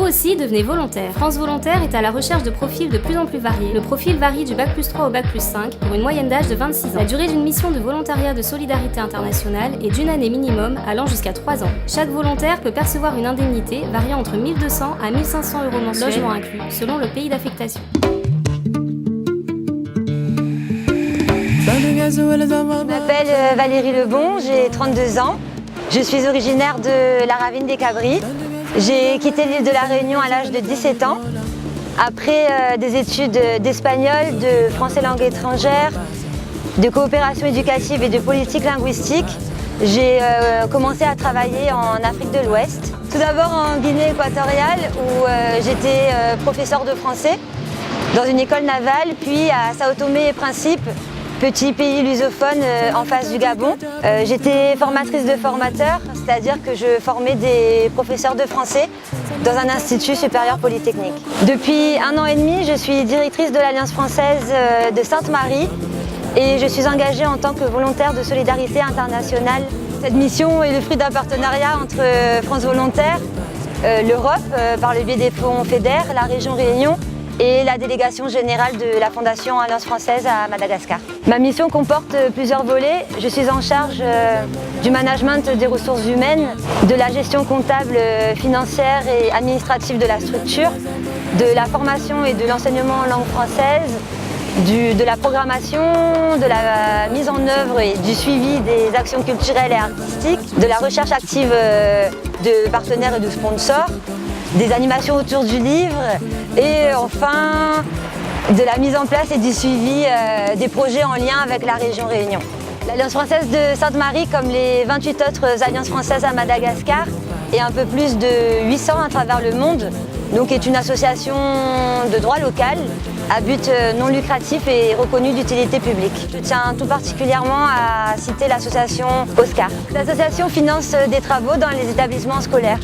aussi, devenez volontaire. France Volontaire est à la recherche de profils de plus en plus variés. Le profil varie du Bac+3 au Bac+5 pour une moyenne d'âge de 26 ans. La durée d'une mission de volontariat de solidarité internationale est d'une année minimum allant jusqu'à 3 ans. Chaque volontaire peut percevoir une indemnité variant entre 1200 à 1500 euros mensuels, logement inclus, selon le pays d'affectation. Je m'appelle Valérie Lebon, j'ai 32 ans. Je suis originaire de la Ravine des Cabris. J'ai quitté l'île de la Réunion à l'âge de 17 ans. Après des études d'espagnol, de français langue étrangère, de coopération éducative et de politique linguistique, j'ai commencé à travailler en Afrique de l'Ouest. Tout d'abord en Guinée équatoriale où j'étais professeur de français dans une école navale, puis à Sao Tomé et Principe, petit pays lusophone en face du Gabon. J'étais formatrice de formateurs, c'est-à-dire que je formais des professeurs de français dans un institut supérieur polytechnique. Depuis 1 an et demi, je suis directrice de l'Alliance française de Sainte-Marie et je suis engagée en tant que volontaire de solidarité internationale. Cette mission est le fruit d'un partenariat entre France Volontaire, l'Europe par le biais des fonds FEDER, la région Réunion et la délégation générale de la Fondation Alliance française à Madagascar. Ma mission comporte plusieurs volets. Je suis en charge du management des ressources humaines, de la gestion comptable, financière et administrative de la structure, de la formation et de l'enseignement en langue française, de la programmation, de la mise en œuvre et du suivi des actions culturelles et artistiques, de la recherche active de partenaires et de sponsors, des animations autour du livre et enfin de la mise en place et du suivi des projets en lien avec la région Réunion. L'Alliance française de Sainte-Marie, comme les 28 autres alliances françaises à Madagascar et un peu plus de 800 à travers le monde, donc est une association de droit local à but non lucratif et reconnue d'utilité publique. Je tiens tout particulièrement à citer l'association Oscar. L'association finance des travaux dans les établissements scolaires.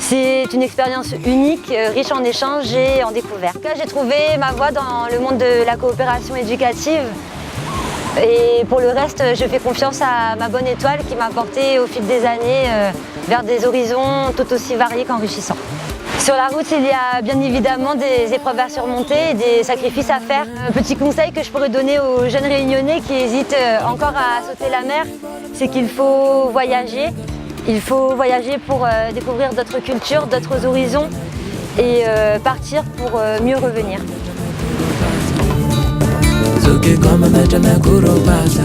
C'est une expérience unique, riche en échanges et en découvertes. J'ai trouvé ma voie dans le monde de la coopération éducative et pour le reste, je fais confiance à ma bonne étoile qui m'a porté au fil des années vers des horizons tout aussi variés qu'enrichissants. Sur la route, il y a bien évidemment des épreuves à surmonter et des sacrifices à faire. Un petit conseil que je pourrais donner aux jeunes réunionnais qui hésitent encore à sauter la mer, c'est qu'il faut voyager. Il faut voyager pour découvrir d'autres cultures, d'autres horizons et partir pour mieux revenir. Zuki kama mecha na kuro pasa.